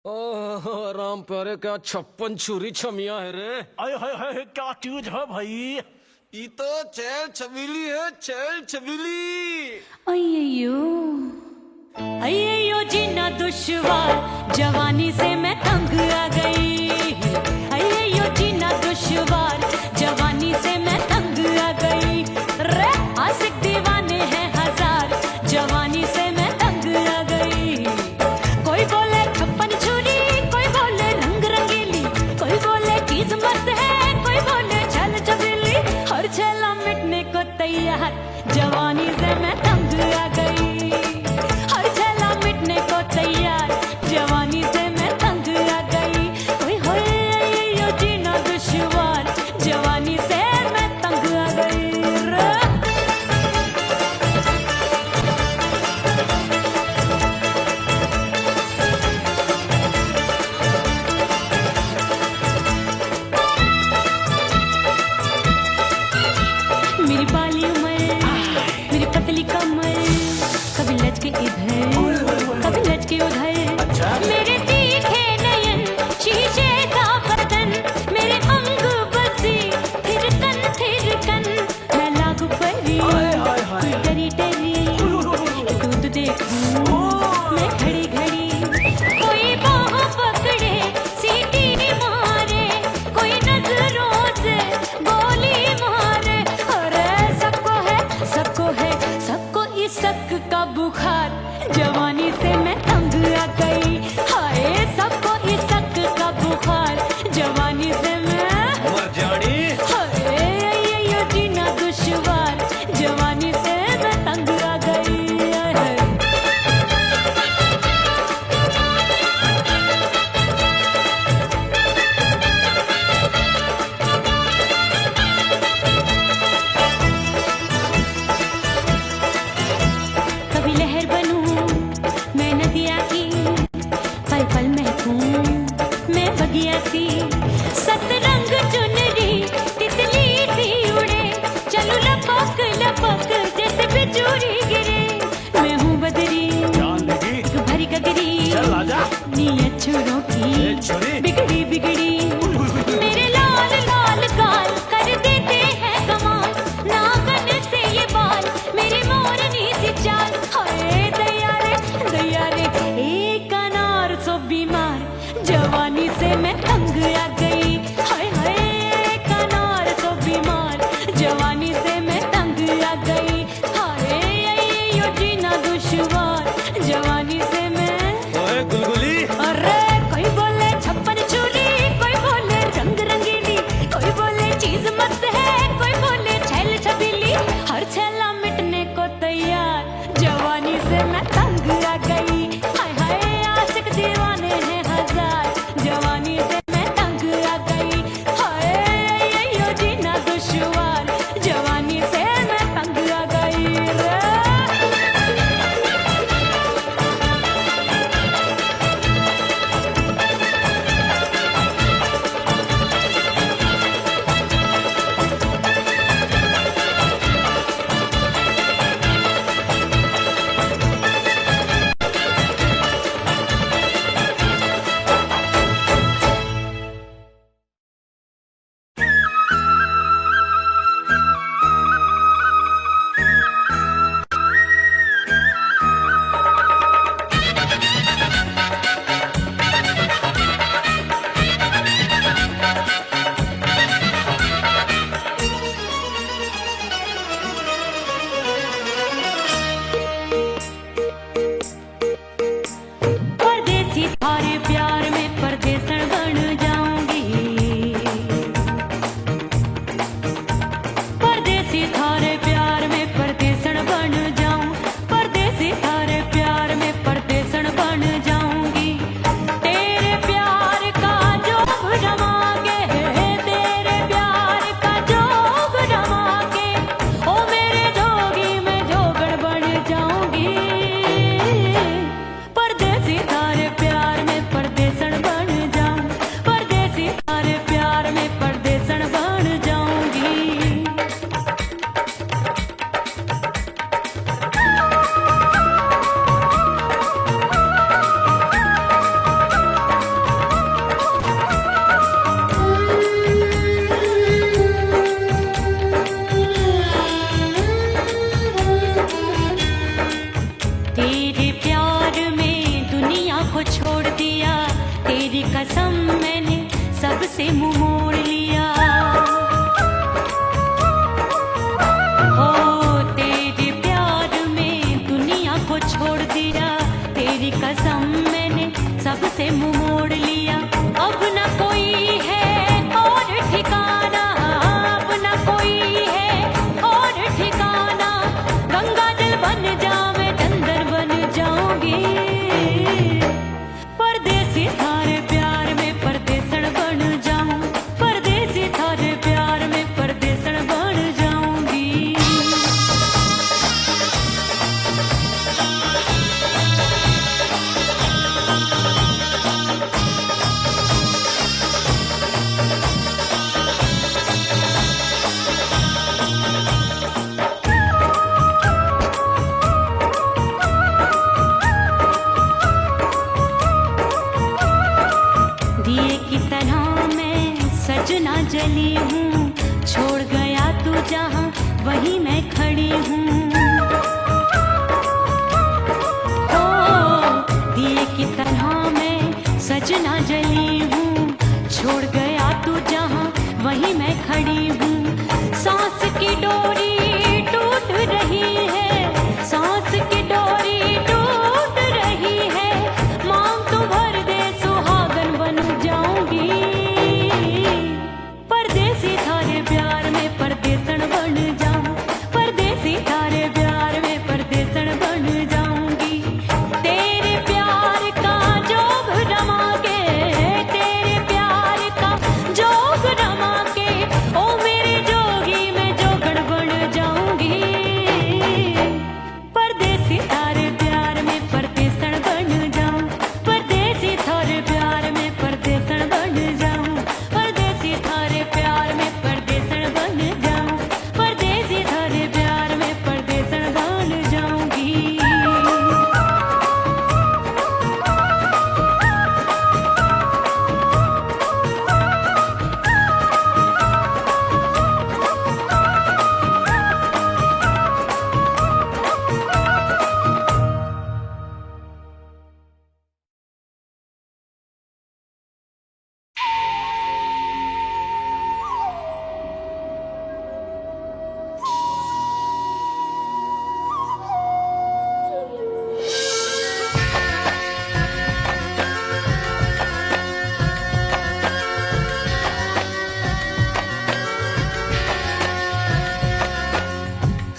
ओह राम प्यारे, क्या 56 छुरी छमिया है रे। आय हाय हाय, क्या चीज है भाई। ये तो चैल छबीली है, चैल छबीली। अय्यो अय्यो जीना दुश्वार, जवानी से मैं तंग आ गई। अय्यो जीना दुश्वार, जवानी से मैं तंग आ गई। रे आशिक दीवाने हैं हजार, जवानी से मैं तंग आ गई। कोई बोले 56 छुरी, कोई बोले रंग रंगीली, कोई बोले चीज मस्त है, कोई बोले छल छबीली। हर छेला मिटने को तैयार, जवानी से मैं तंग आ गई। हर छेला मिटने को तैयार, जवानी से मैं तंग आ गई। ओए होए यो जीना दुश्वार, जवानी से मैं तंग आ गई। मेरी बाली उमर, मेरी पतली कमर, कभी लचके इधर कभी लचके उधर। मेरे तीखे नयन, शीशे का बदन, मेरे अंग बसे थिरकन। मैं लागू परी, तू डरी डरी, दूध देखूं मैं घड़ी घड़ी। कोई बाह पकड़े, सीटी मारे, कोई नजरों से गोली मारे। अरे सबको इस शक का बुखार, जवानी से मैं तंग आ गई। हाय सबको इस शक का बुखार, जवानी से मैं मर जानी। हाय यो जीना दुश्वार, जवानी से मैं तंग आ गई। हाय। कभी लहर बनूं मैं नदिया की, पल पल महकूं मैं बगिया सी। सतरंग चुनरी तितली सी उड़े, चलूं लपक लपक जैसे बिजुरी गिरे। मैं हूँ बदरी, जान लगी, एक भरी गगरी, चल आजा। नीयत छुरों की छुरी बिगड़ी बिगड़ी। मेरे लाल लाल गाल कर देते हैं कमाल, नागन से ये बाल मेरी मोरनी सी चाल। हाय दैया रे एक अनार सो बीमार, जवानी से मैं तंग आ गई। हाय हाय एक अनार सो बीमार, जवानी से मैं तंग आ गई। हाय यो जीना दुश्वार, जवानी से मैं। ओए गुलगुली। अरे कोई बोले 56 छुरी, कोई बोले रंग रंगीली, कोई बोले चीज मस्त है, कोई बोले छैल छबीली। हर छेला मिटने को तैयार, जवानी से मैं तंग आ गई। हाय हाय आशिक दीवाने हैं हजार, छोड़ दिया, तेरी कसम मैंने सबसे मुंह मोड़ लिया। हो तेरे प्यार में दुनिया को छोड़ दिया, तेरी कसम मैंने सबसे मुंह मोड़ लिया। अब न कोई है और ठिकाना, अब न कोई है और ठिकाना। गंगा जल बन जाऊं, चंदन बन जाऊंगी। परदेसी थारे प्यार में परदेसन बन जाऊं, परदेसी थारे प्यार में परदेसन बन जाऊंगी। दिए की तरह मैं सजना जली हूँ, छोड़ गया तू जहाँ वहीं मैं खड़ी हूँ। ओ दिए की तरह मैं सजना जली हूँ, छोड़ गया तू जहाँ वहीं मैं खड़ी हूँ। सांस की डोरी टूट रही है, सांस की डोरी टूट रही है। मांग तू भर दे सुहागन बन जाऊंगी। परदेसी थारे प्यार में परदेसन बन जाऊं, परदेसी थारे प्यार में परदेसन बन जाऊंगी। तेरे प्यार का जोग रमा के, तेरे प्यार का जोग रमा के, ओ मेरे जोगी मैं जोगण बन जाऊंगी। परदेसी थारे प्यार में परदेसन बन जाऊं, परदेसी थारे प्यार में परदेसन बन जाऊं, परदेसी थारे प्यार में परदेसन बन जाऊं, परदेसी थारे प्यार में परदेसन बन जाऊंगी।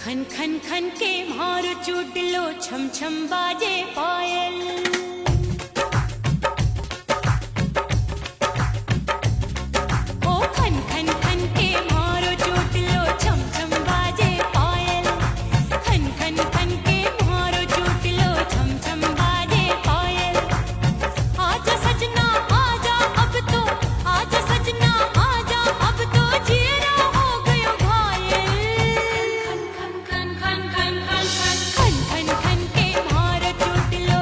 खन खन खन के मारो चुटलो, छम छम बाजे पायल। ओ खन खन खन के मारो चुटलो, छम छम बाजे पायल। खन खन खन के मारो चुटलो, छम छम बाजे पायल। आजा सजना आजा अब तो, आजा सजना आजा अब तो, जीरा हो गयो घायल। खन खन खन खन खन खन खन खन के मारो चुटलो,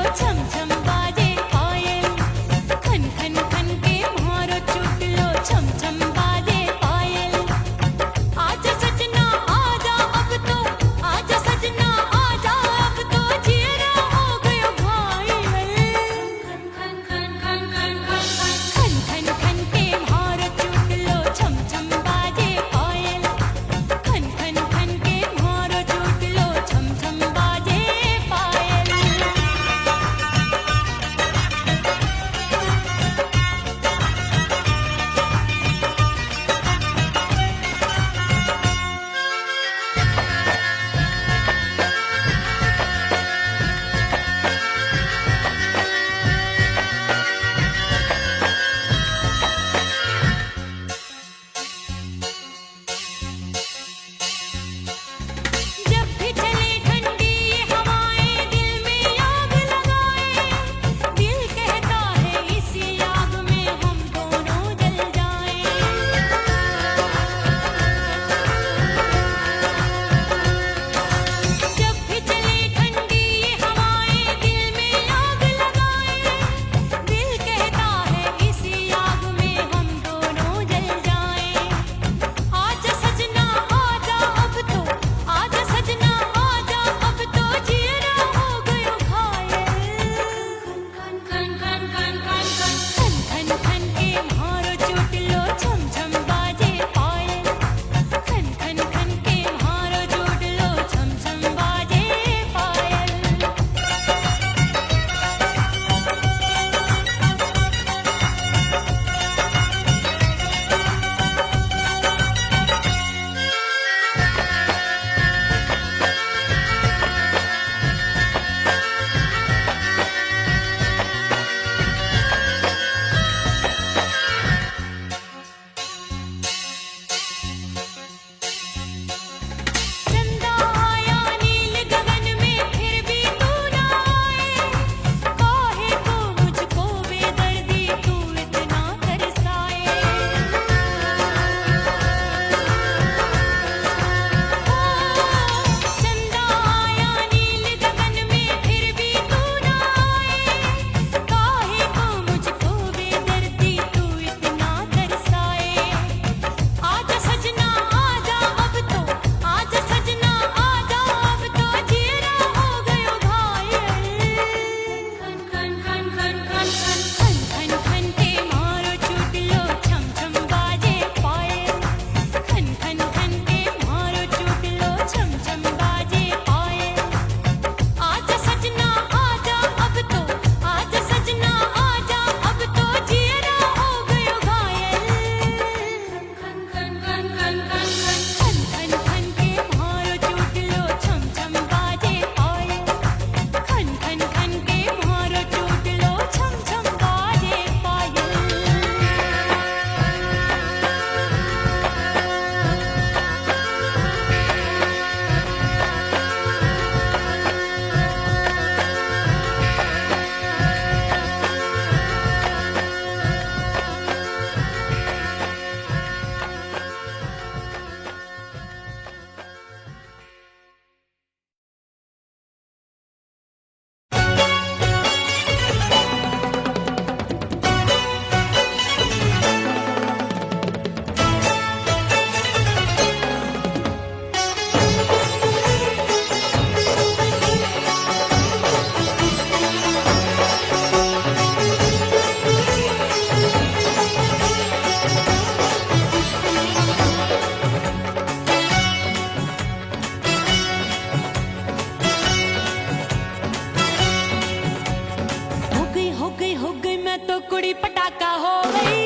कुड़ी पटाखा हो गई।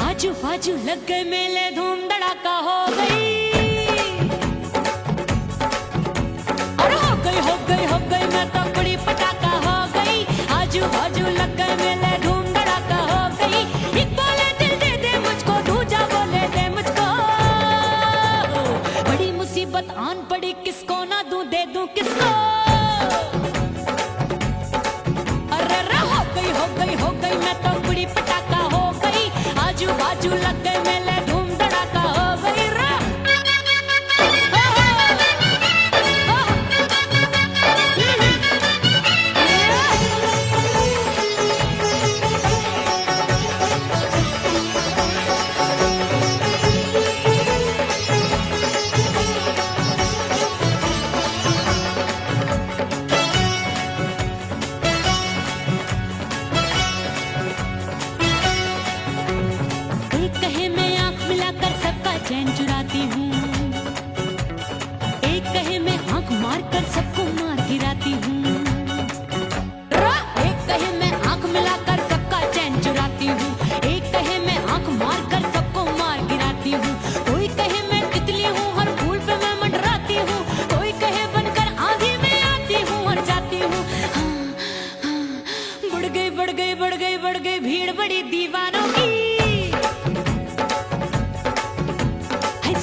आजू बाजू लग गए मेले, धूम धड़ाका हो गई। अरे हो गई मैं तो कुड़ी पटाखा हो गई। आजू बाजू लग गए मेले, धूम धड़ाका हो गई। एक बोले दिल दे दे मुझको, दूजा बोले दे मुझको। बड़ी मुसीबत आन पड़ी, किसको ना दूं दे दूं किसको। अरे हो गई मैं तो कुड़ी पटाखा हो गई। आजू बाजू लग गए मेले, धूम धड़ाका हो गई रे। एक कहे मैं आंख मिलाकर सबका चैन चुराती हूँ, एक कहे मैं आंख मारकर सबको मार गिराती हूँ। एक कहे मैं आंख मिलाकर सबका चैन चुराती हूँ, एक कहे मैं आंख मारकर सबको मार गिराती हूँ। कोई कहे मैं तितली हूँ, हर फूल पे मैं मंडराती हूँ। कोई कहे बनकर आंधी में आती हूँ और जाती हूँ। बढ़ गई भीड़ बड़ी दीवानों की।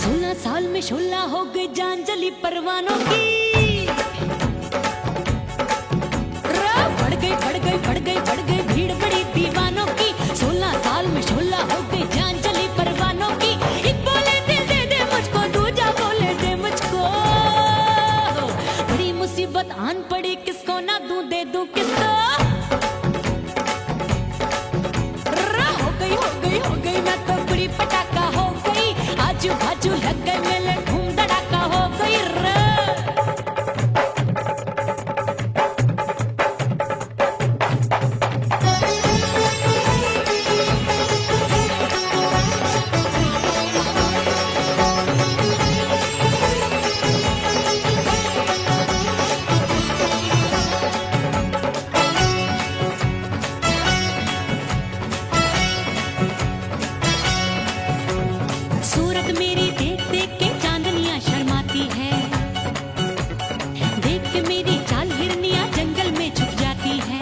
16 साल में शोला हो गई, जान जली परवानों की। बढ़ गई भीड़ बड़ी दीवानों की। 16 साल में शोला हो गई, जान जली परवानों की। एक बोले दिल दे दे मुझको, दूजा बोले दे मुझको। बड़ी मुसीबत आन पड़ी, किसको ना दूं दे दूं किसको। हो गई मैं तो कुड़ी पटाखा हो गई। आजू बाजू लग गए मेले, धूम धड़ाका हो गई रे। सूरत मेरी देख देख के चांदनियां शर्माती है। देख के मेरी चाल हिरनियां जंगल में छुप जाती है।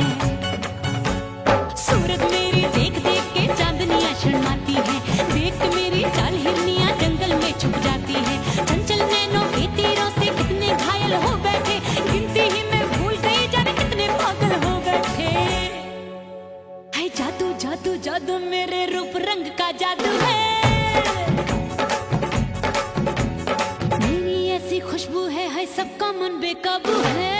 सूरत मेरी देख देख के चांदनियां शर्माती है। देख के मेरी चाल हिरनियां जंगल में छुप जाती है। चंचल नैनों के तीरों से कितने घायल हो बैठे, गिनती ही मैं भूल गई जाने कितने पागल हो बैठे। है जादू जादू जादू मेरे रूप रंग का जादू है। खुशबू है सबका मन बेकाबू है।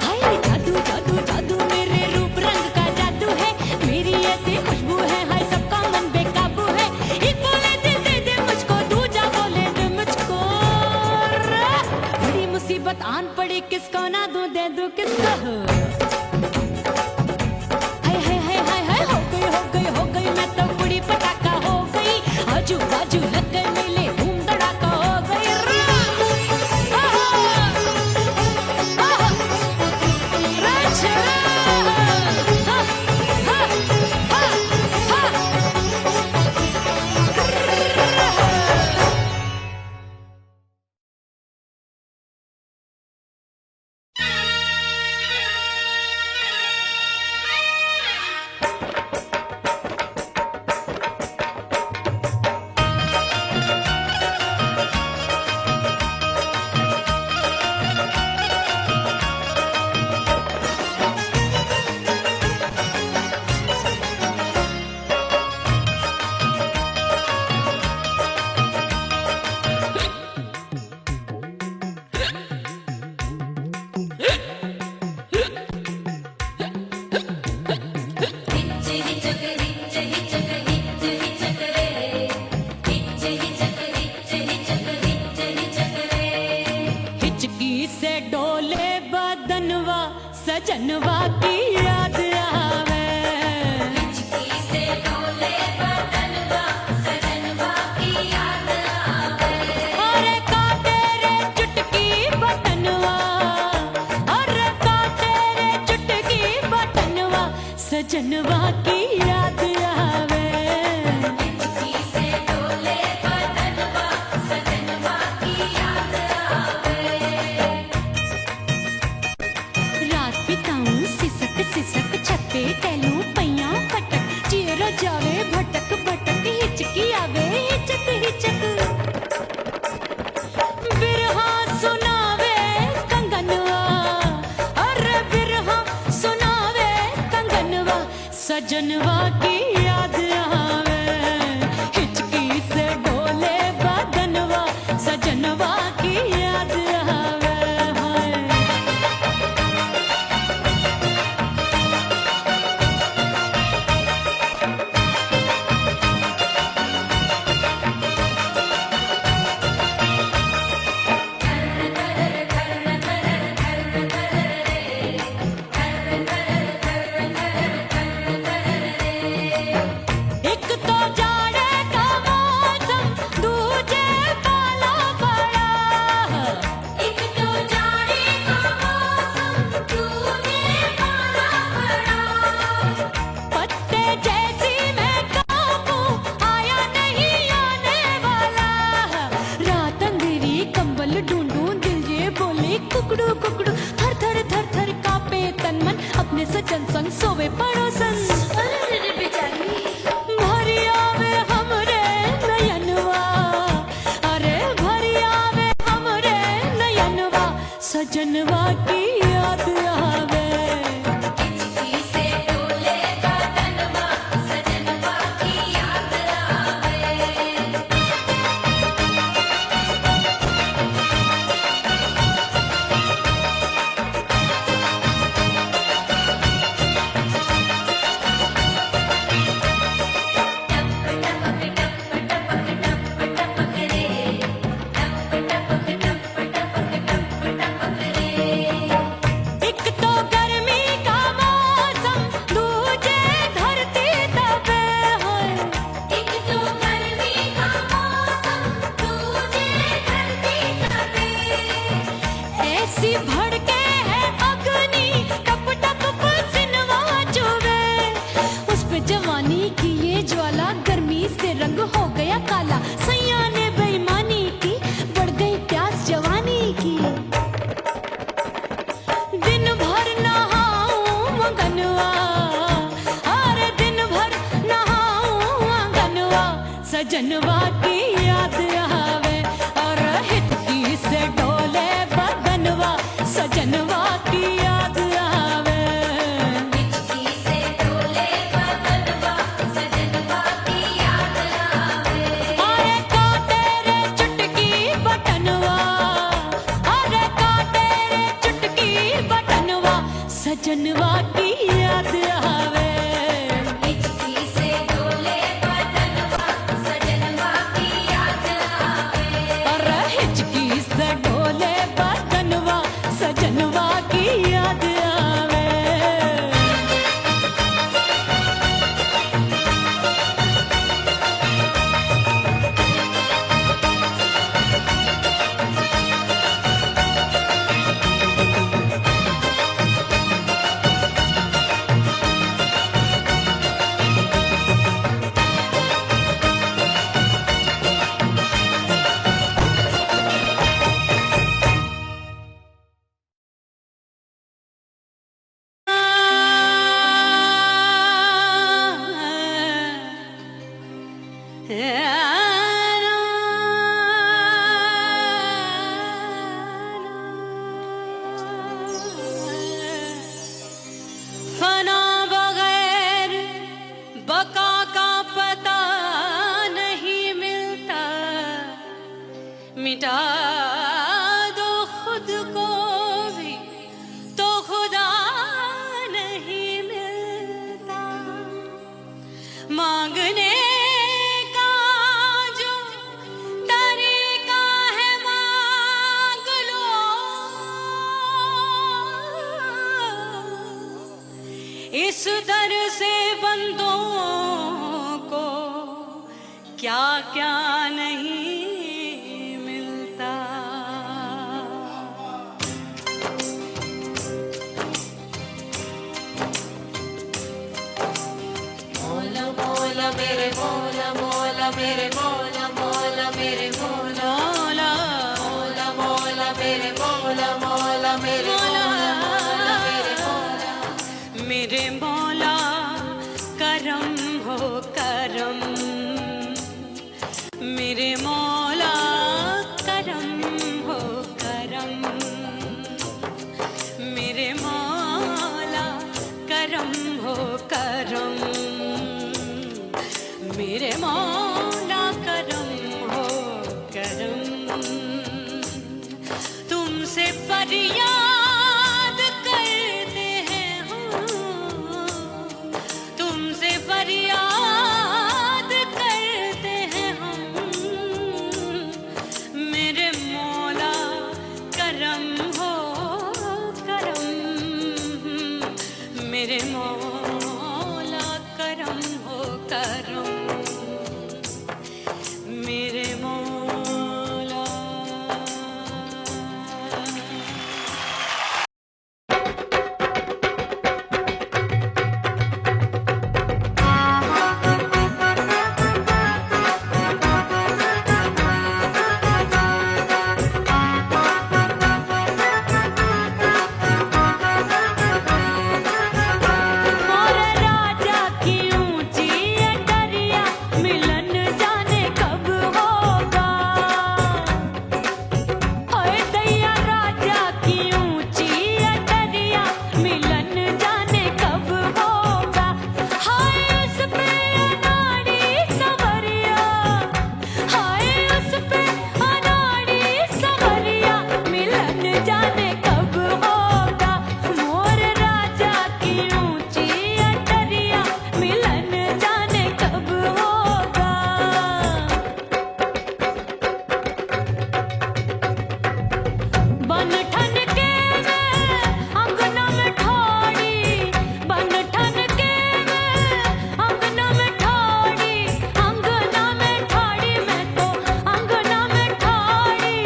हाय जादू जादू जादू मेरे रूप रंग का जादू है। मेरी ऐसी खुशबू है, हाय सबका मन बेकाबू है। एक बोले दिल दे दे मुझको, दूजा बोले दे मुझको। बड़ी मुसीबत आन पड़ी, किसको ना दूं दे दूं किसको। हो गई मैं तो कुड़ी पटाखा हो गई। आजू बाजू लग गए मेले, धूम धड़ाका हो गई रे। सजनवा की याद आवे। हिचकी से डोले बदनवा, सजनवा की याद आवे। अरे का तेरे चुटकी बदनवा, खिसक छत्ते टैलू पैया पटक चेहरा जावे भटक भटक हिचकी आवे हिचक हिचक बिरहा सुनावे कंगनवा अरे बिरहा सुनावे कंगनवा सजनवा की याद आवे हिचकी से डोले बदनवा सजनवा की याद आवे हाय एक तो जाड़े का मौसम दूजे पाला पड़ा एक तो जाने का मौसम तूने पाला पड़ा पत्ते जैसी मैं काबू आया नहीं आने वाला रात अंधेरी कंबल ढूंढूं दिल ये बोले कुकड़ू कुकड़ू थर थर थर थर कांपे तन मन अपने सजन संग सोवे पड़ोसन अरे बेचारी भरी आवे हमरे नयनवा अरे भरी आवे हमरे नयनवा सजनवा की याद आवे हिचकी से डोले बदनवा सजनवा की याद आवे एक तो गर्मी का मौसम दूजे धरती तपे है एक तो गर्मी का मौसम तुझे धरती तपे ऐसी भड़के है अग्नि टप टप पसीनवा चुभे उस पे जवानी की ये ज्वाला गर्मी से रंग हो गया काला सैया ने बेईमानी की बढ़ गई प्यास जवानी की दिन भर नहाऊं आंगनवा अरे दिन भर नहाऊं आंगनवा सजनवा की याद आवे और हिचकी से डोले बदनवा सजनवा की याद आवे हिचकी से डोले बदनवा सजनवा की याद आवे अरे का तेरे चुटकी बटनवा अरे का तेरे चुटकी बटनवा सजनवा की याद आवे हिचकी से डोले बदनवा सजनवा की याद आवे अरे हिचकी से डोले बदनवा सजनवा की याद आवे फना बगैर बका का पता नहीं मिलता मिटा दो खुद को भी तो खुदा नहीं मिलता मांगने का जो तरीका है मांग लो इस दर से बंदों को क्या क्या नहीं मिलता मौला मौला मेरे मौला मौला मेरे मौला मौला मेरे मौला मौला मौला मौला मेरे मौला मौला मेरे मौला मौला मेरे मौला मेरे करम, मेरे मौला करम हो करम। तुमसे फरियाद करते हैं हम, तुमसे फरियाद करते हैं हम, मेरे मौला करम हो करम, मेरे मौला करम हो करम, मेरे मौला। मोर राजा की ऊंची अटरिया, मिलन जाने कब होगा। ओए दैया राजा की ऊंची अटरिया, मिलन जाने कब होगा। हाय उस पे अनाड़ी सवरिया, हाय उस पे अनाड़ी सवरिया, मिलन जाने कब होगा। मोर राजा की ऊंची अटरिया, मिलन जाने कब होगा। बन ठन के मैं अंगना में ठाड़ी, बन ठन के मैं अंगना में ठाड़ी, अंगना में ठाड़ी, मैं तो अंगना में ठाड़ी।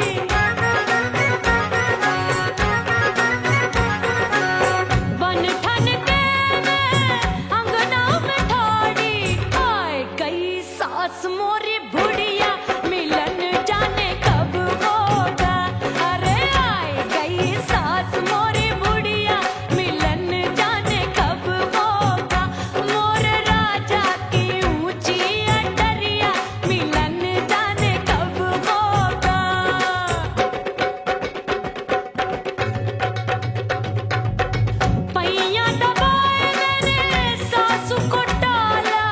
बन ठन के मैं अंगना में ठाड़ी, आए गई सास मोरी बुढ़िया, मिलन जाने कब होगा। अरे आए गई सास मोरी बुढ़िया, मिलन जाने कब होगा। मोर राजा की ऊंची अटरिया, मिलन जाने कब होगा। पैया दबाए मैंने सासू को टाला,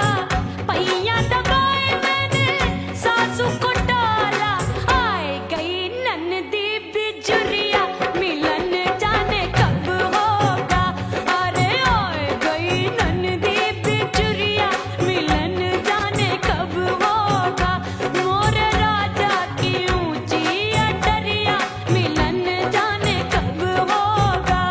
पैया दबाए मैंने सासू को टाला, आए गई ननदी बिजुरिया, मिलन जाने कब होगा। अरे आए गई ननदी बिजुरिया, मिलन जाने कब होगा। मोर राजा की ऊंची अटरिया, मिलन जाने कब होगा।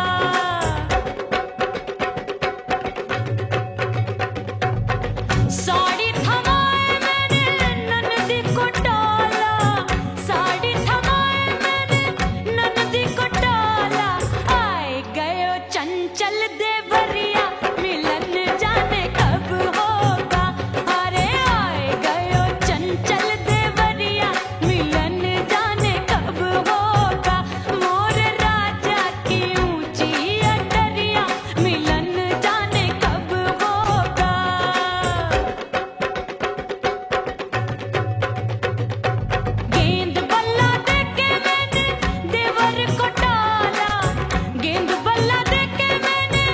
साड़ी थमाए मैंने ननदी को टाला, साड़ी थमाए मैंने ननदी को टाला, आए गयो चंचल देवरिया, मिलन जाने कब होगा। अरे आए गयो चंचल देवरिया, मिलन जाने कब होगा। मोर राजा की ऊंची अटरिया, मिलन जाने कब होगा। गेंद बल्ला देके मैंने देवर को टाला, गेंद बल्ला देके मैंने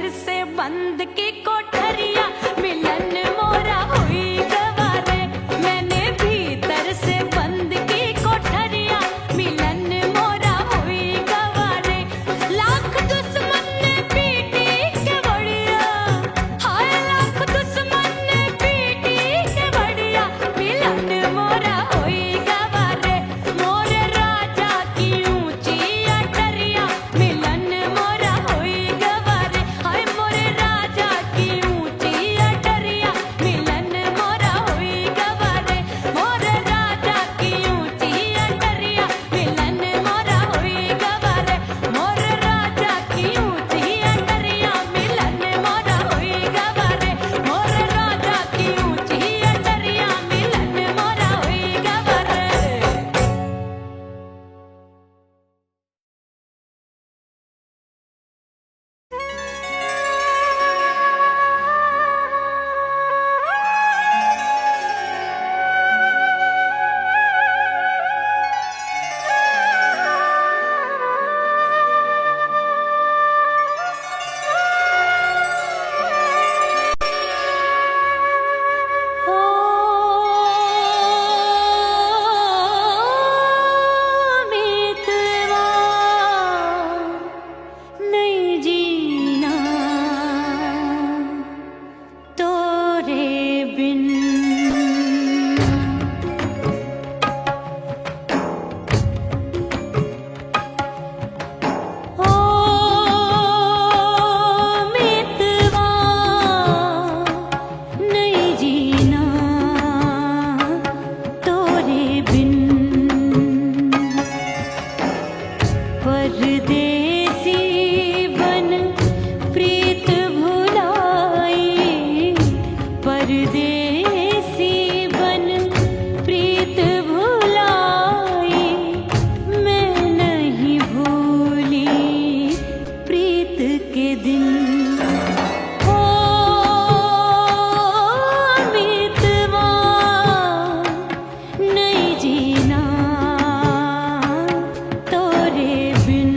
भीतर से बंद की कोठरिया मिलन मोरा हुई गवारे मैंने भीतर से बंद की कोठरिया मिलन मोरा हुई गवारे लाख दुश्मन ने पीटी के बढ़िया हाय लाख दुश्मन ने पीटी के बढ़िया मिलन मोरा हुई गवारे मोरे राजा की ऊंची अटरिया मिलन मोरा हुई गवारे हाय मोरे राजा की ऊंची अटरिया मिलन मोरा हुई गवारे मोरे राजा की ऊंची अटरिया मिलन मोरा हुई गवारे मोरे राजा की ऊंची अटरिया मिलन मोरा हुई गवारे मोरे राजा की ऊंची अटरिया मिलन मोरा हुई गवारे ओ मितवा नहीं जीना तोरे बिन ओ मितवा नहीं जीना तोरे बिन परदेसी बन प्रीत भुलाई परदेसी बन प्रीत भुलाई मैं नहीं भूली प्रीत के दिन ओ मितवा नहीं जीना तोरे बिन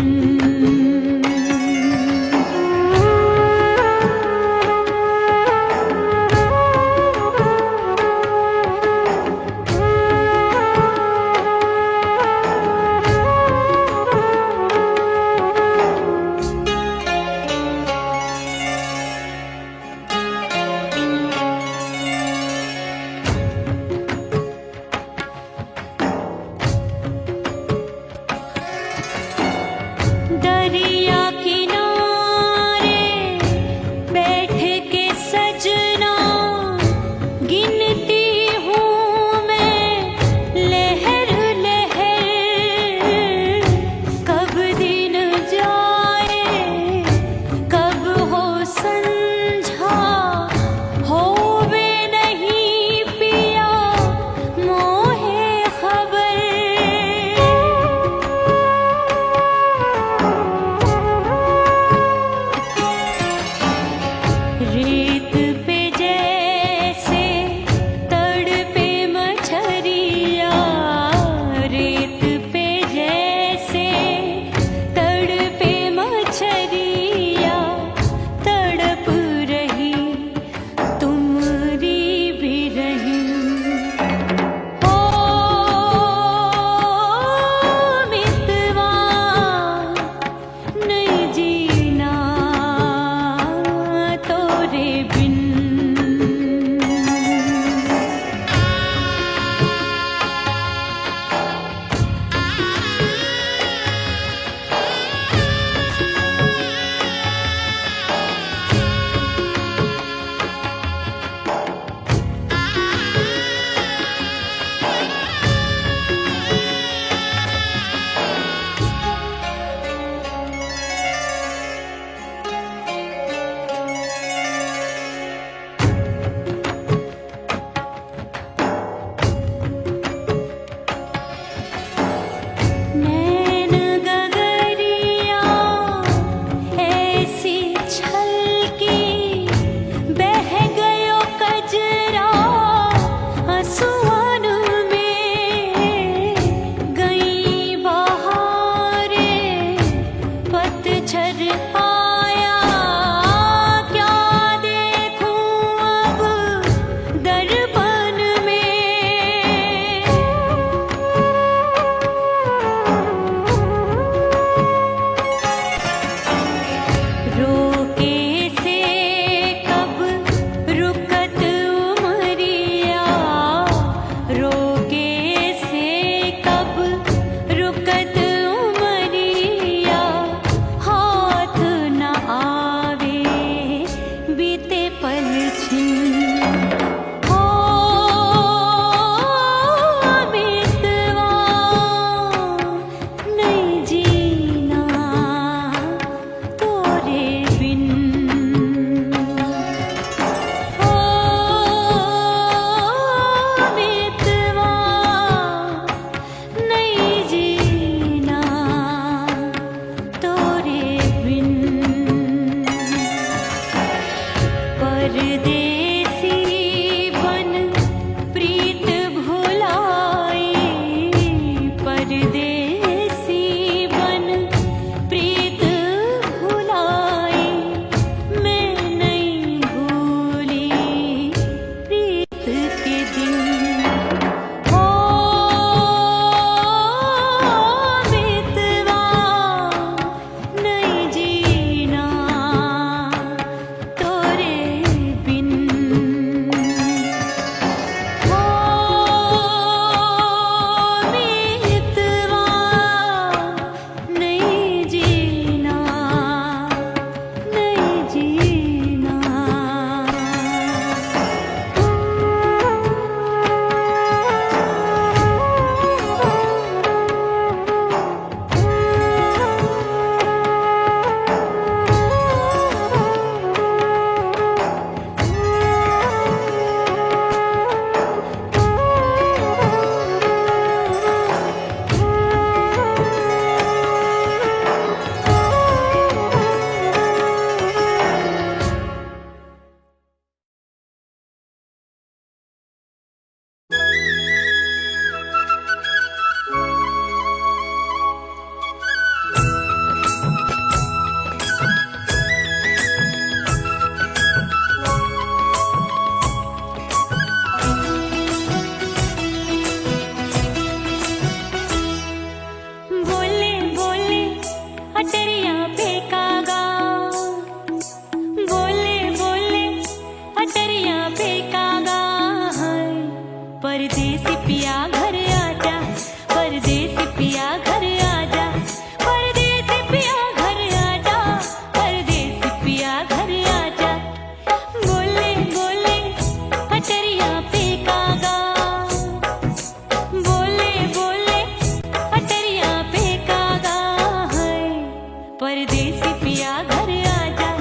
परदेसी पिया घर आजा,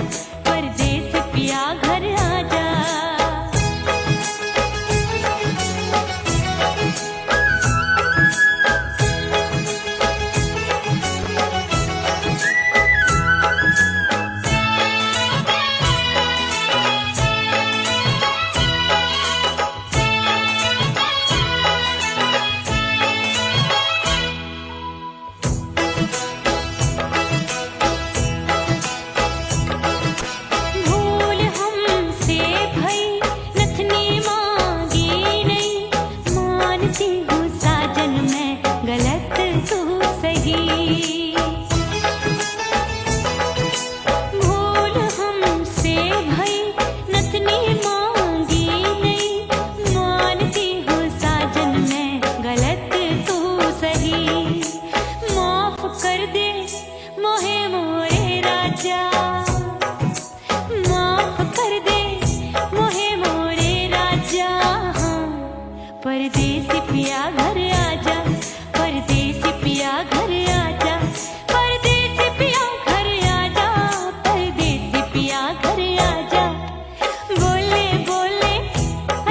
परदेसी पिया घर आजा। भूल हमसे भई नथनी मांगी नहीं, मानती हूँ साजन मैं गलत तू सही। भूल हमसे भई नथनी मांगी नहीं, मानती हूँ साजन मैं गलत तू सही। माफ कर दे मोहे मोरे राजा, माफ कर दे मोहे मोरे राजा। हाँ, परदेसी पिया घर आजा, परदेसी पिया घर आजा, परदेसी पिया घर आजा, परदेसी पिया घर आजा। बोले बोले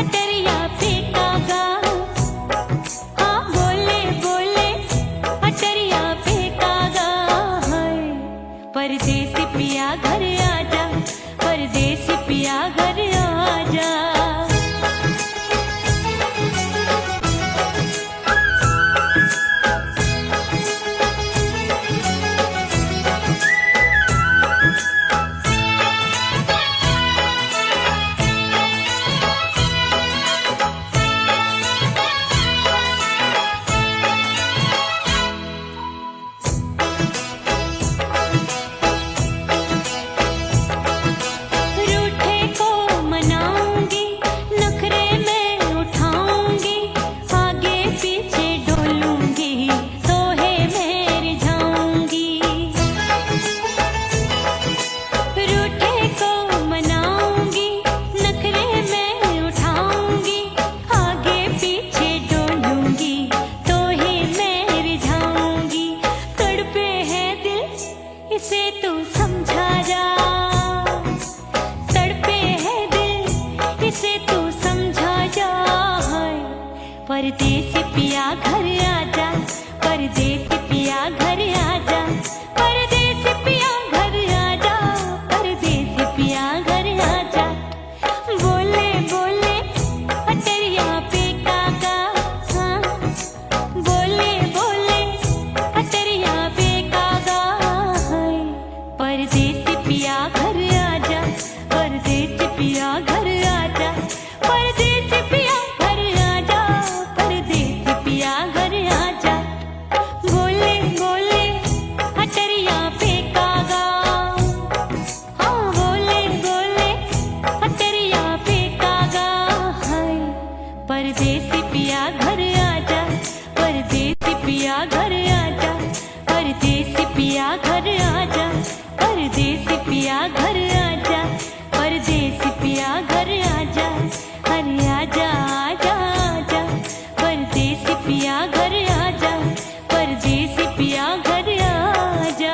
अटरिया पे कागा, हाँ बोले बोले अटरिया पे कागा है। परदेसी पिया घर आजा, परदेसी पिया घर आजा। रूठे को मनाऊंगी, नखरे में उठाऊंगी, आगे पीछे डोलूंगी, तोहे मैं रिझाऊंगी। रूठे को मनाऊंगी, नखरे में उठाऊंगी, आगे पीछे डोलूंगी, तोहे मैं रिझाऊंगी। तड़पे है दिल इसे तू समझा जा, तड़पे है दिल इसे तू समझा जा। हाय, परदेसी पिया घर आजा, परदेसी पिया घर आजा, परदेसी पिया घर आजा, परदेसी पिया घर आजा। बोले बोले अटरिया पे कागा, हाँ बोले बोले अटरिया पे कागा है। परदेसी पिया घर आजा, परदेसी पिया घर आजा, परदेसी पिया घर आजा, परदेसी पिया घर आजा। बोले बोले अटरिया पे कागा, हाँ बोले बोले अटरिया पे कागा है। परदेसी पिया घर आजा, परदेसी पिया घर आजा, परदेसी पिया घर आजा, परदेसी पिया घर आजा, परदेसी पिया घर आजा। अरे आजा आजा आजा, परदेसी पिया घर आजा, परदेसी पिया घर आजा।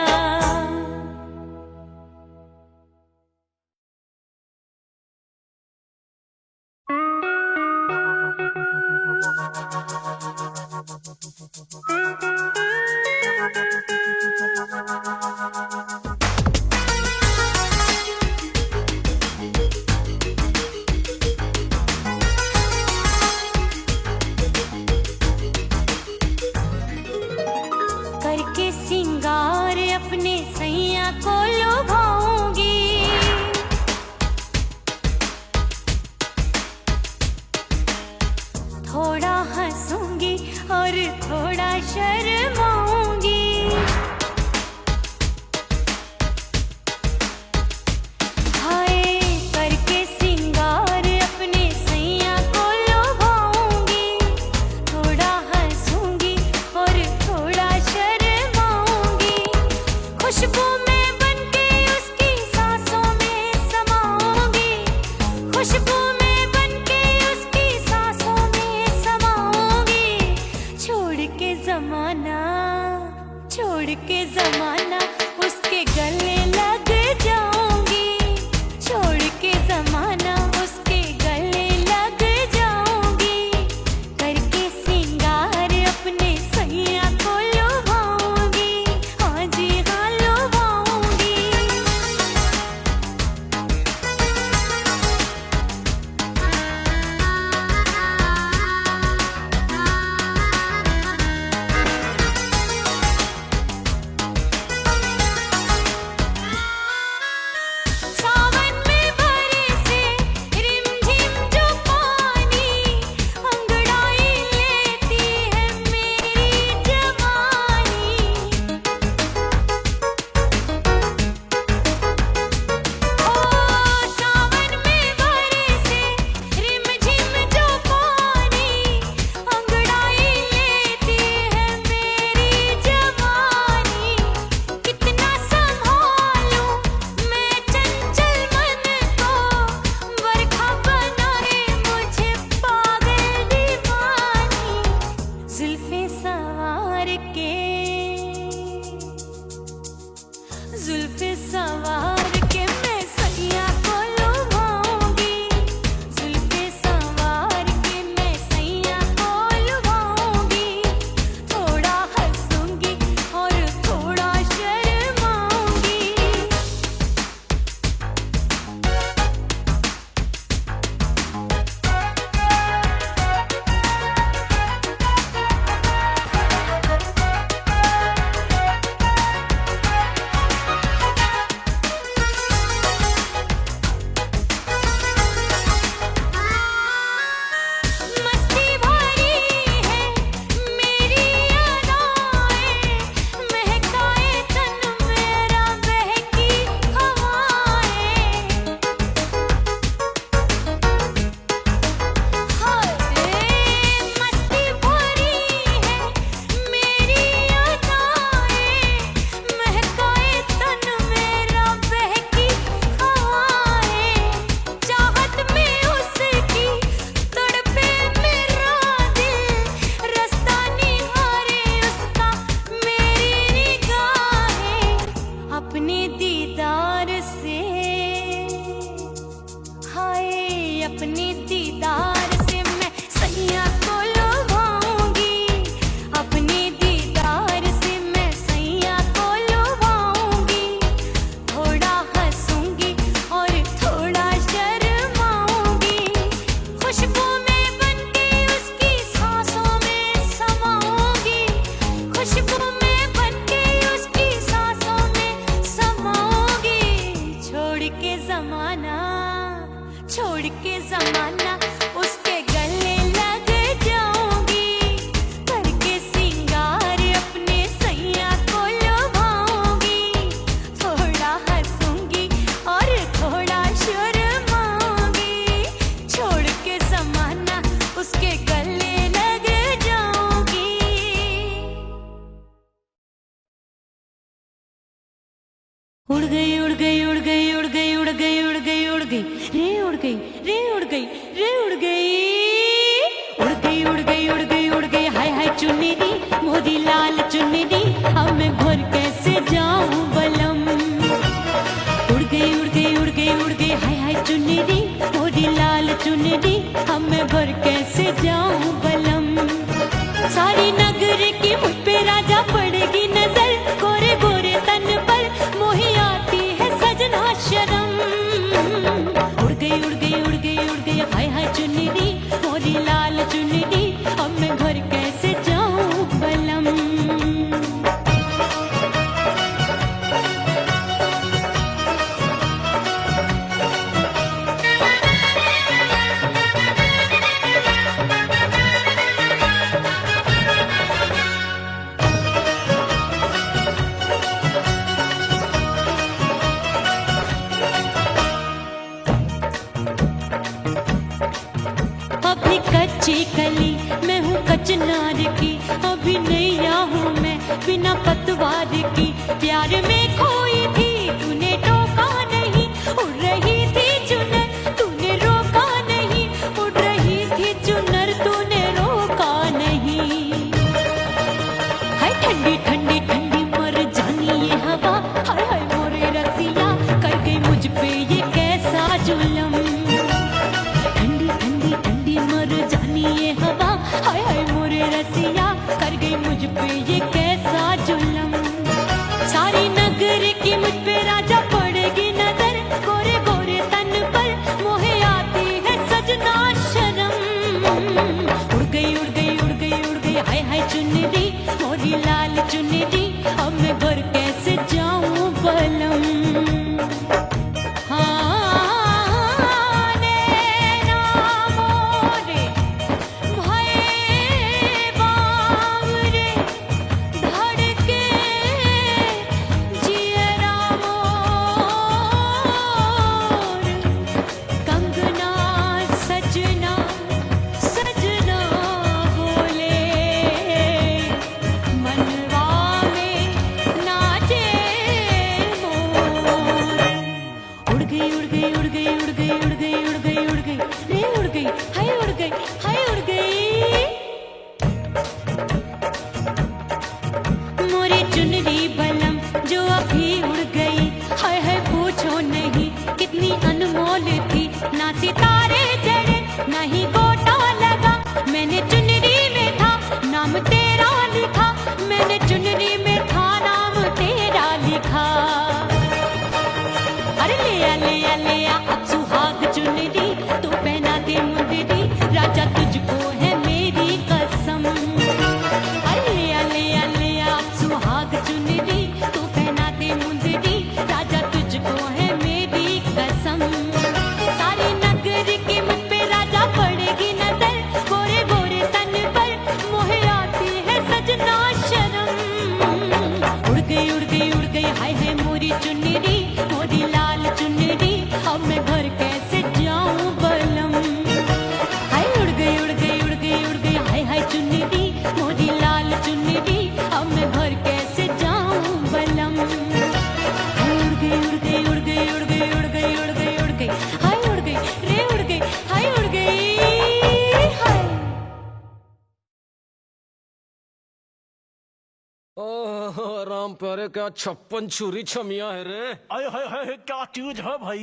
करके सिंगार अपने सैया को लुभाऊंगी, थोड़ा हंसूंगी और थोड़ा शर्माऊंगी। हाय, करके सिंगार अपने सैया को लुभाऊंगी, थोड़ा हंसूंगी और थोड़ा शर्माऊंगी। खुशबू में बनके उसकी सांसों में समाऊंगी, खुशबू में बनके उसकी सांसों में समाऊंगी। छोड़ के जमाना उसके जुल्फे सवार के मैं सैया को लुभाऊंगी, जुल्फे सवार के मैं सैया को लुभाऊंगी, थोड़ा हंसूंगी और थोड़ा शर्माऊंगी। मस्ती भरी है मेरी अदाएं, महकाए तन मेरा बहकी हवाएं। हाय मस्ती भरी है मेरी अदाएं, महकाए तन मेरा बहकी हवाएं। चाहत में उसकी तड़पे मेरा दिल, रास्ता निहारे उसका मेरी निगाहें। अपने दीदार से हाय अपने दीदार से मैं सैया को लुभाऊंगी, अपने दीदार से मैं सैया को लुभाऊंगी, थोड़ा हंसूंगी और थोड़ा शर्माऊंगी। खुशबू में बनके उसकी सांसों में समाऊंगी, खुशबू में बनके उसकी सांसों में समाऊंगी। छोड़ के जमाना उसके गले लग जाऊंगी, करके सिंगार अपने सैया को लुभाऊंगी, थोड़ा हंसूंगी और थोड़ा शर्माऊंगी। छोड़ के जमाना उसके गले लग जाऊंगी। उड़ गई उड़ गई उड़ गई उड़ गई उड़ गई उड़ गई उड़ गई रे उड़ गई रे उड़ गई रे उड़ गई उड़ गई उड़ गई उड़ गई उड़ गई हाय हाय चुन्नी मोदी लाल चुन्नी अब मैं घर कैसे जाऊं बलम। उड़ गई उड़ गई उड़ गई उड़ गई हाय हाय चुन्नी मोदी लाल चुन्नी अब मैं घर कैसे जाऊं बलम। सारी नगर की मुझ पे राजा पड़ेगी नजर, गोरे गोरे तन पर मोही आती है सजना शर्म। उड़ गई उड़ गई उड़ गई उड़ गई हाय हाय चुन्नी मोरी लाल चुन्नी अब मैं घर कैसे जाऊं बलम। अभी कच्ची कली मैं हूँ कचनार की, अभी नैया हूँ मैं बिना पतवार की। प्यार में खोई थी तूने टोका नहीं, उड़ रही थी चुनर तूने रोका नहीं, उड़ रही थी चुनर तूने रोका नहीं। हाय ठंडी ठंडी ठंडी मर जानी ये हवा, हाय हाय मोरे रसिया कर गई मुझ पे ये कैसा जुलम। ठंडी ठंडी ठंडी मर जानी ये हवा, हाय हाय मोरे रसिया कर गई मुझ पे ये कैसा जुलम। सारी नगर की मुझ पे राजा पड़ेगी नजर, गोरे गोरे तन पर मोहे आती है सजना शर्म। उड़ गई उड़ गई उड़ गई उड़ गई हाय हाय चुन्नी मोरी लाल चुन्नी अब मैं घर कैसे जाऊं बलम। हाँ नैना मोरे भये बावरे, धड़के जियरा मोर, कंगना सजना सजना बोले, मनवा में नाचे मोर। ओह राम प्यारे क्या 56 छुरी छमिया है रे। आय हाय हाय क्या चीज है भाई।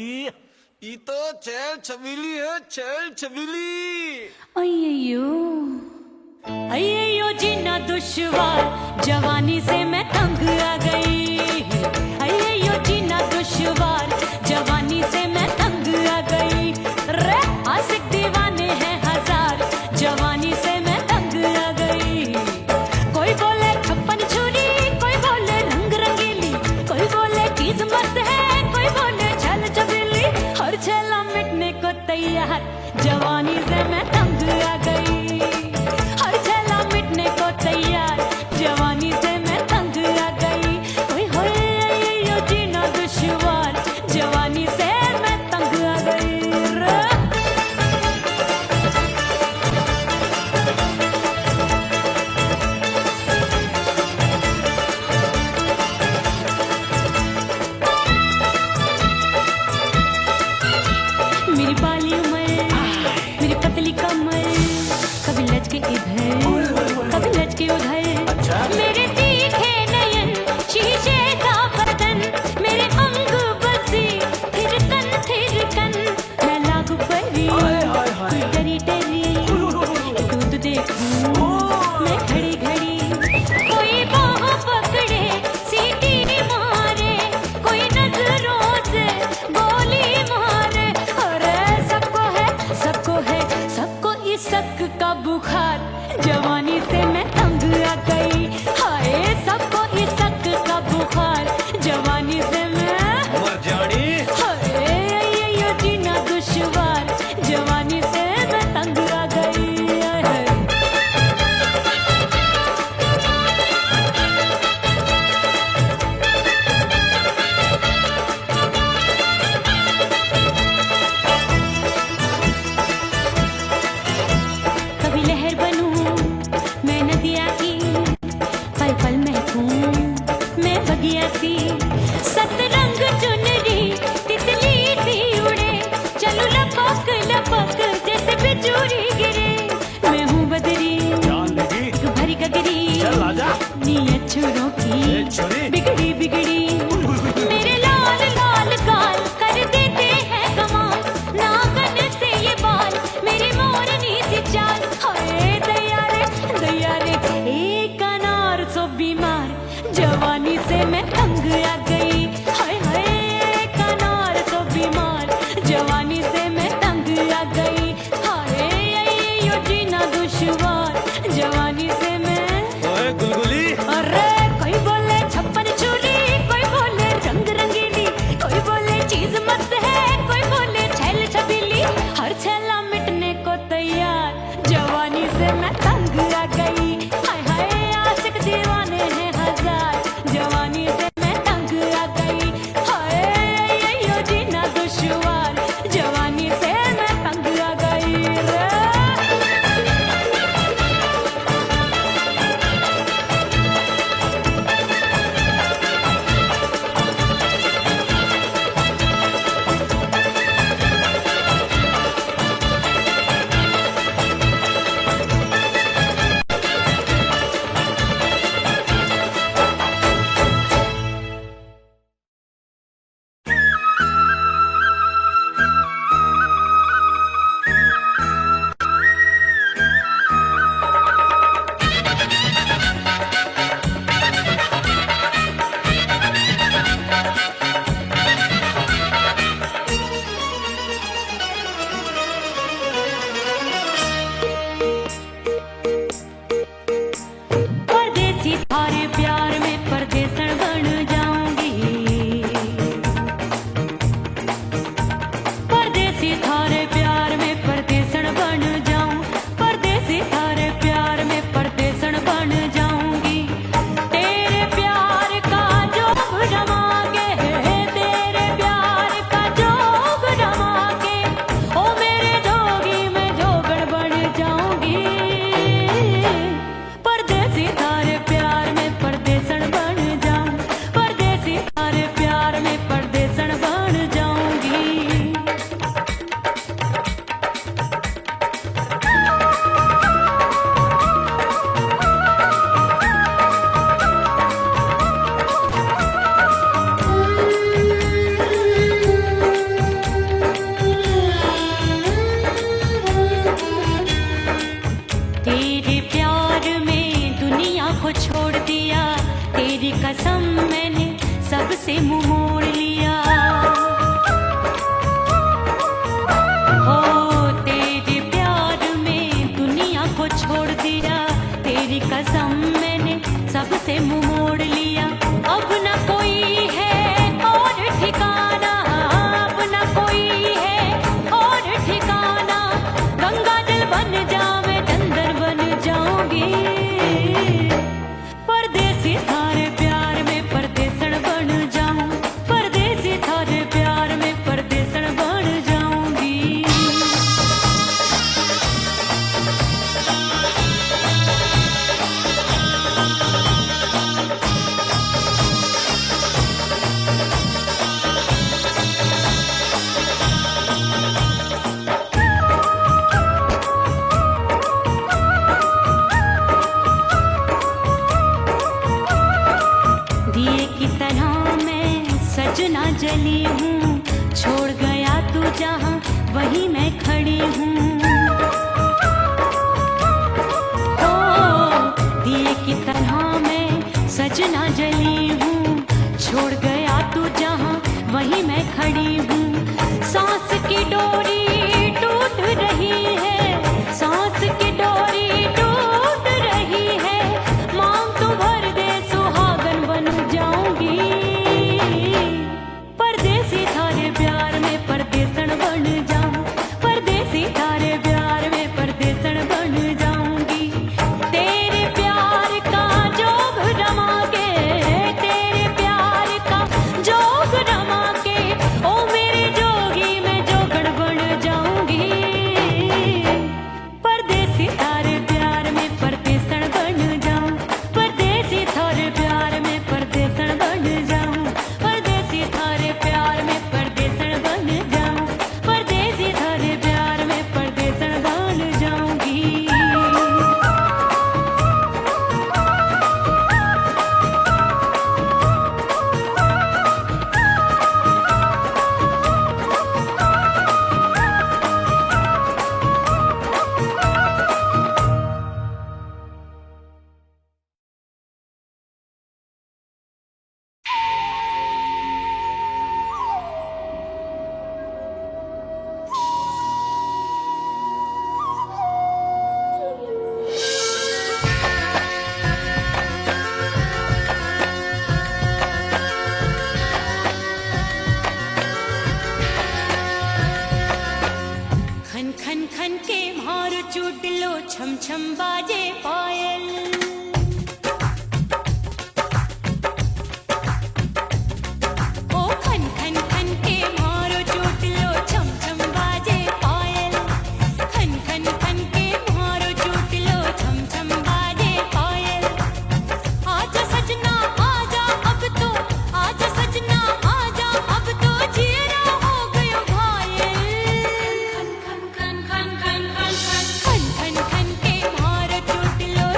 ये तो चैल छबीली है, चैल छबीली। अय्यो अय्यो जीना दुश्वार जवानी से मैं तंग आ गई। अय्यो जीना दुश्वार जवानी से मैं तंग आ गई। रे आशिक दीवाने हैं हजार जवानी से मैं तंग आ गई। कोई बोले 56 छुरी, कोई बोले रंग रंगीली, कोई बोले चीज मस्त है, कोई बोले छल छबीली। हर छेला मिटने को तैयार जवानी से मैं तंग आ गई। हर छेला मिटने को तैयार जवानी से मैं तंग आ गई। ओए होए यो जीना दुश्वार जवानी से मैं तंग आ गई। मेरी बाली उमर, मेरी पतली कमर, कभी लचके इधर, कभी लचके उधर। मेरे तीखे नयन, शीशे का बदन, मेरे अंग बसी थिरकन। मैं लागू परी, तू डरी डरी, दूध देखूं मैं घड़ी घड़ी। कोई बाह पकड़े, सीटी मारे, कोई नजरों से गोली मारे। अरे सबको इस शक का बुखार जवानी से मैं तंग आ गई। हाय सबको इस शक का बुखार जवानी से मैं मर जानी। हाय यो जीना दुश्वार जवानी से मैं तंग आ गई। हाय। कभी लहर बनूं मैं नदिया की, पल पल महकूं मैं बगिया सी। सतरंग चुनरी तितली सी उड़े, चलूं लपक लपक जैसे बिजुरी गिरे। मैं हूँ बदरी जान लगी। एक भरी गगरी, चल आजा। नीयत छुरों ए की छुरी। बिगड़ी बिगड़ी। मेरे लाल लाल गाल कर देते हैं कमाल, नागन से ये बाल मेरी मोरनी सी चाल। हाय दैया रे एक अनार सो बीमार जवानी से मैं तंग आ गई। हाय हाय एक अनार सो बीमार जवानी से मैं तंग आ गई। हाय यो जीना दुश्वार जवानी से मैं। ओए गुलगुली। अरे कोई बोले 56 छुरी, कोई सजना जली हूँ, छोड़ गया तू जहाँ वहीं मैं खड़ी हूँ। ओ दिए की तरह मैं सजना जली हूँ, छोड़ गया तू जहाँ वहीं मैं खड़ी हूँ। सांस की डोरी टूट रही है, सांस की डोरी टूट रही है, मांग तू भर दे सुहागन बन जाऊंगी। परदेसी थारे प्यार में परदेसन बन जाऊं, परदेसी थारे प्यार में परदेसन बन जाऊंगी। तेरे प्यार का जोग रमा के, तेरे प्यार का जोग रमा के, ओ मेरे जोगी मैं जोगण बन जाऊंगी। परदेसी थारे प्यार में परदेसन बन जाऊं, परदेसी थारे प्यार में परदेसन बन जाऊं, परदेसी थारे प्यार में परदेसन बन जाऊं, परदेसी थारे प्यार में परदेसन बन जाऊंगी। खन खन खन के मारो चुटलो, छम छम बाजे पायल। ओ खन खन खन के मारो चुटलो, छम छम बाजे पायल। खन खन खन के मारो चुटलो, छम छम बाजे पायल। आजा सजना आजा अब तो, आजा सजना आजा अब तो, जीना हो गयो घायल। खन खन खन खन खन खन खन खन के मारो चुटलो,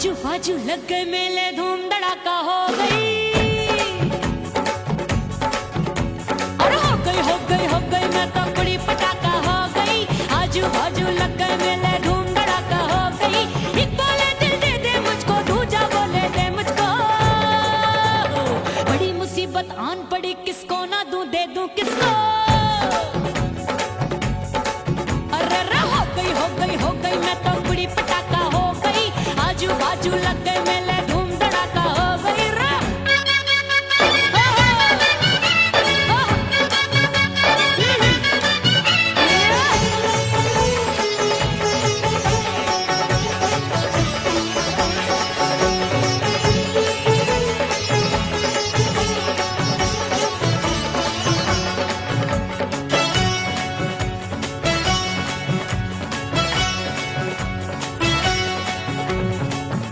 आजू बाजू लग गए मेले, धूम धड़ाका हो गई। अरे हो गई मैं तो बड़ी पटाखा हो गई। आजू बाजू लग गए मेले, धूम धड़ाका हो गई। एक बोले दिल दे दे मुझको, दूजा बोले दे मुझको। बड़ी मुसीबत आन पड़ी, किसको ना दूं दे दूं किसको। अरे हो गई मैं तो बड़ी पटाखा हो गई। आजू बाजू लग गए मेले, धूम धड़ाका हो गई रे।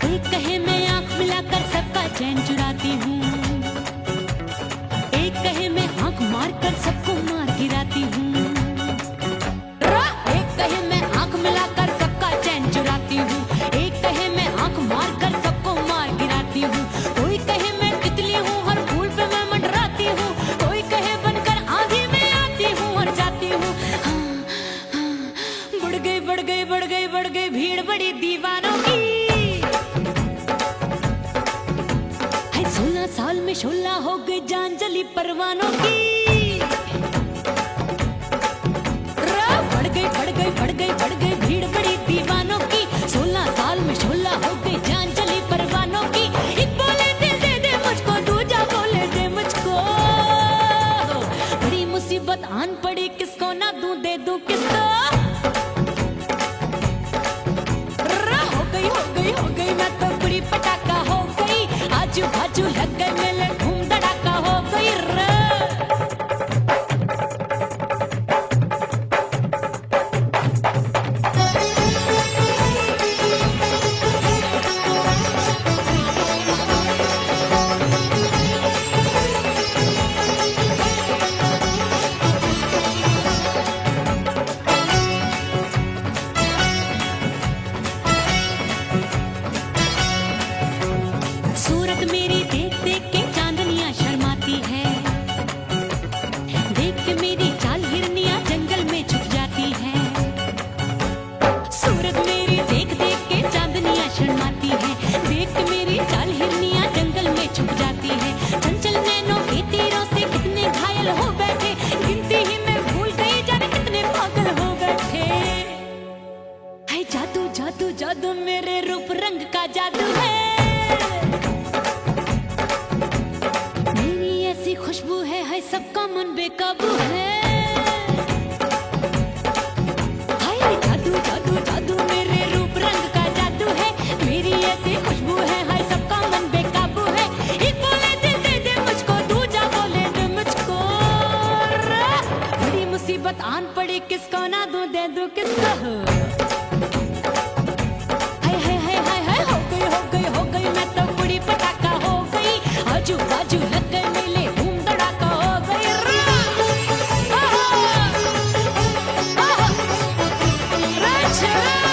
एक कहे मैं आंख मिलाकर सबका चैन चुराती हूँ, एक कहे मैं आंख मारकर सबको मार गिराती हूँ। एक कहे मैं आंख मिलाकर सबका चैन चुराती हूँ, एक कहे मैं आंख मारकर सबको मार गिराती हूँ। कोई कहे मैं तितली हूँ, हर फूल पे मैं मंडराती हूँ। कोई कहे बनकर आंधी में आती हूँ और जाती हूँ। बढ़ गई भीड़ बड़ी दीवानों की। 16 साल में शोला हो गई, जान जली परवानों की। बढ़ गई भीड़ बड़ी दीवानों की। 16 साल में शोला हो गई, जान जली परवानों की। एक बोले दिल दे दे मुझको, दूजा बोले दे मुझको। बड़ी मुसीबत आन पड़ी, किसको ना दूं दे दूं किसको। हो गई मैं तो बड़ी पटाखा हो गई। आजू बाजू लग गए मेले, धूम धड़ाका हो गई रे। सूरत मेरी देख देख के चांदनियां शर्माती है, देख के मेरी चाल हिरनियां जंगल में छुप जाती है। सूरत मेरी देख देख के चांदनियां शर्माती है, देख के मेरी चाल हिरनियां जंगल में छुप जाती है। चंचल नैनों के तीरों से कितने घायल हो बैठे, गिनती ही मैं भूल गई जाने कितने पागल हो बैठे। है जादू जादू जादू मेरे रूप रंग का जादू है। खुशबू है सबका मन बेकाबू है। हाय जादू जादू जादू मेरे रूप रंग का जादू है। मेरी ऐसी खुशबू है, हाय सबका मन बेकाबू है। एक बोले दिल दे दे मुझको, दूजा बोले दे मुझको। बड़ी मुसीबत आन पड़ी, किसको ना दूं दे दूं किसको। हो गई मैं तो बड़ी पटाखा हो गई। आजू बाजू लग गए मेले, धूम धड़ाका हो गई रे। आहा, आहा, आहा,